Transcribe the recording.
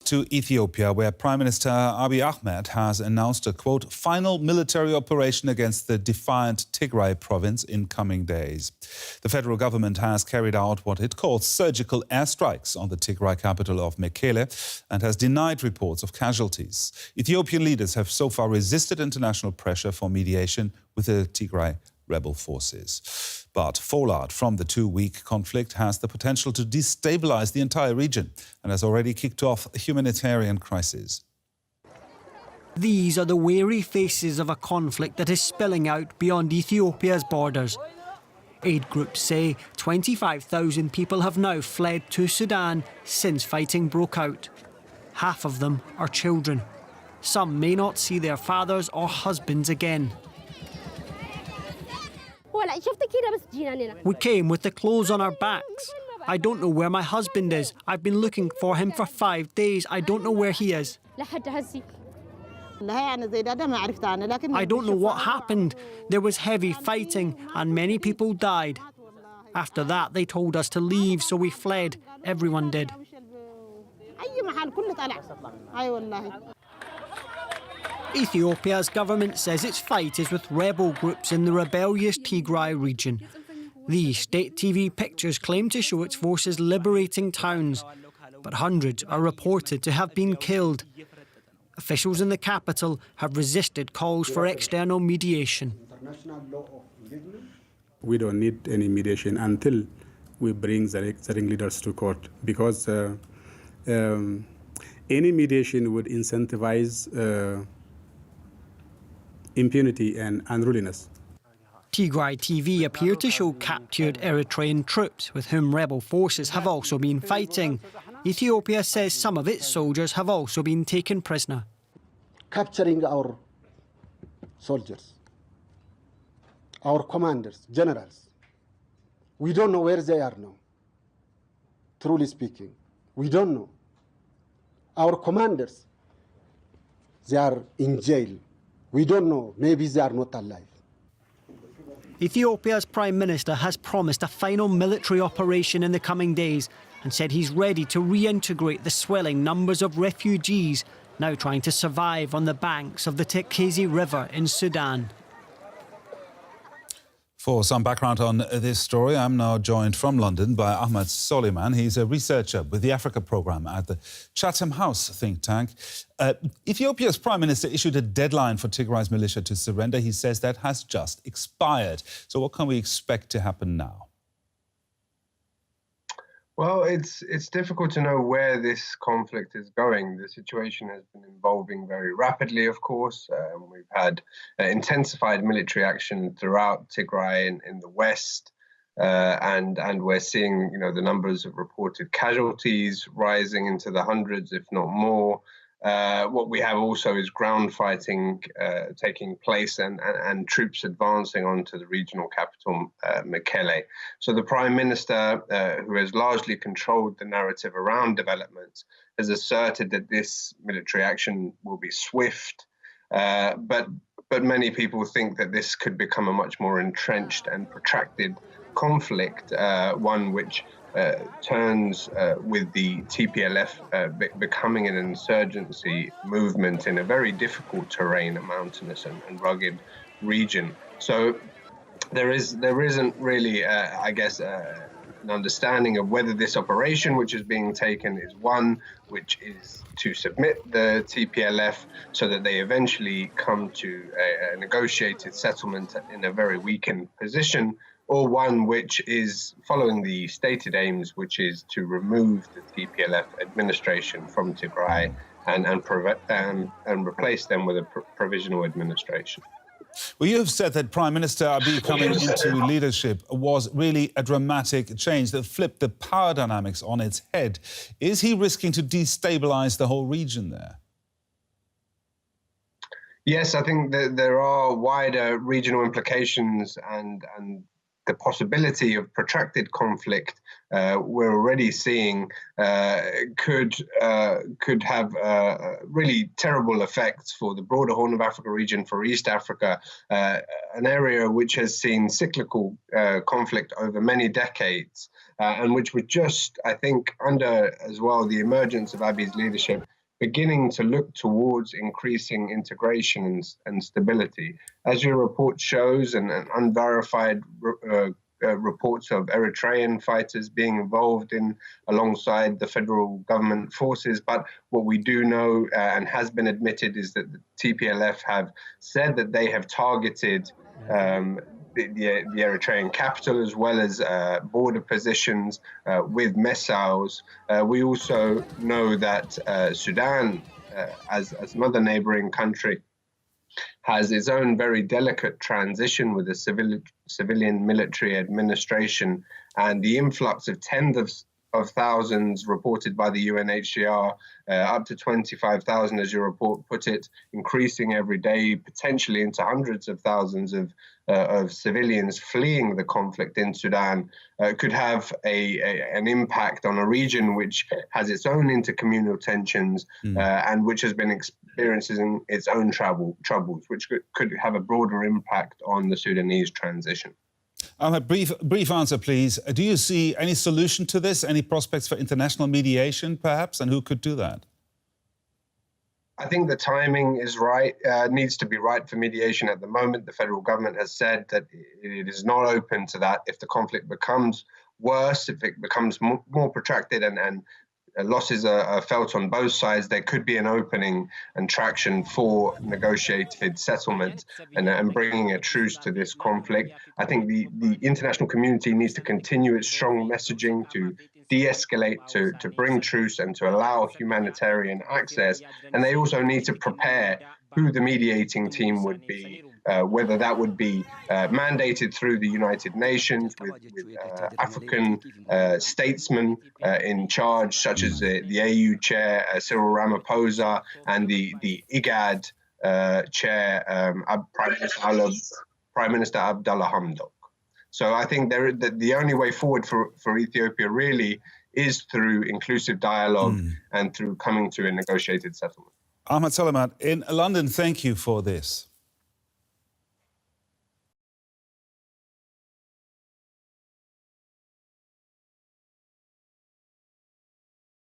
To Ethiopia, where Prime Minister Abiy Ahmed has announced a, quote, final military operation against the defiant Tigray province in coming days. The federal government has carried out what it calls surgical airstrikes on the Tigray capital of Mekelle and has denied reports of casualties. Ethiopian leaders have so far resisted international pressure for mediation with the Tigray rebel forces. But fallout from the two-week conflict has the potential to destabilize the entire region and has already kicked off a humanitarian crisis. These are the weary faces of a conflict that is spilling out beyond Ethiopia's borders. Aid groups say 25,000 people have now fled to Sudan since fighting broke out. Half of them are children. Some may not see their fathers or husbands again. We came with the clothes on our backs. I don't know where my husband is. I've been looking for him for 5 days. I don't know where he is. I don't know what happened. There was heavy fighting and many people died. After that, they told us to leave, so we fled. Everyone did. Ethiopia's government says its fight is with rebel groups in the rebellious Tigray region. These state TV pictures claim to show its forces liberating towns, but hundreds are reported to have been killed. Officials in the capital have resisted calls for external mediation. We don't need any mediation until we bring the ringleaders to court, because any mediation would incentivize impunity and unruliness. Tigray TV appear to show captured Eritrean troops with whom rebel forces have also been fighting. Ethiopia says some of its soldiers have also been taken prisoner. Capturing our soldiers, our commanders, generals. We don't know where they are now. Truly speaking, we don't know. Our commanders, they are in jail. We don't know. Maybe they are not alive. Ethiopia's Prime Minister has promised a final military operation in the coming days and said he's ready to reintegrate the swelling numbers of refugees now trying to survive on the banks of the Tigray River in Sudan. For some background on this story, I'm now joined from London by Ahmed Soliman. He's a researcher with the Africa Programme at the Chatham House think tank. Ethiopia's Prime Minister issued a deadline for Tigray's militia to surrender. He says that has just expired. So what can we expect to happen now? Well, it's difficult to know where this conflict is going. The situation has been evolving very rapidly, of course. We've had intensified military action throughout Tigray in the west, and we're seeing, the numbers of reported casualties rising into the hundreds, if not more. What we have also is ground fighting taking place and troops advancing onto the regional capital, Mekelle. So the Prime Minister, who has largely controlled the narrative around developments, has asserted that this military action will be swift, but many people think that this could become a much more entrenched and protracted conflict, one which turns with the TPLF becoming an insurgency movement in a very difficult terrain, a mountainous and rugged region. So there isn't really, an understanding of whether this operation which is being taken is one which is to submit the TPLF so that they eventually come to a negotiated settlement in a very weakened position, or one which is following the stated aims, which is to remove the TPLF administration from Tigray and replace them with a provisional administration. Well, you have said that Prime Minister Abiy coming into leadership was really a dramatic change that flipped the power dynamics on its head. Is he risking to destabilize the whole region there? Yes, I think that there are wider regional implications and the possibility of protracted conflict we're already seeing could have really terrible effects for the broader Horn of Africa region, for East Africa, an area which has seen cyclical conflict over many decades. and which were just, I think, under as well the emergence of Abiy's leadership, beginning to look towards increasing integration and stability. As your report shows, and unverified reports of Eritrean fighters being involved in alongside the federal government forces. But what we do know and has been admitted is that the TPLF have said that they have targeted the Eritrean capital as well as border positions with missiles. We also know that Sudan, as another neighboring country, has its own very delicate transition with a civilian military administration, and the influx of tens of thousands reported by the UNHCR, up to 25,000 as your report put it, increasing every day, potentially into hundreds of thousands of civilians fleeing the conflict in Sudan, could have an impact on a region which has its own intercommunal tensions and which has been experiencing its own troubles, which could have a broader impact on the Sudanese transition. A brief answer, please. Do you see any solution to this? Any prospects for international mediation, perhaps? And who could do that? I think the timing is right, needs to be right for mediation at the moment. The federal government has said that it is not open to that. If the conflict becomes worse, if it becomes more protracted and losses are felt on both sides, there could be an opening and traction for negotiated settlement and bringing a truce to this conflict. I think the international community needs to continue its strong messaging to de-escalate, to bring truce and to allow humanitarian access. And they also need to prepare who the mediating team would be, whether that would be mandated through the United Nations with African statesmen in charge, such as the AU chair, Cyril Ramaphosa, and the IGAD chair, Prime Minister Abdullah Hamdok. So I think the only way forward for Ethiopia really is through inclusive dialogue and through coming to a negotiated settlement. Ahmad Salamat in London, thank you for this.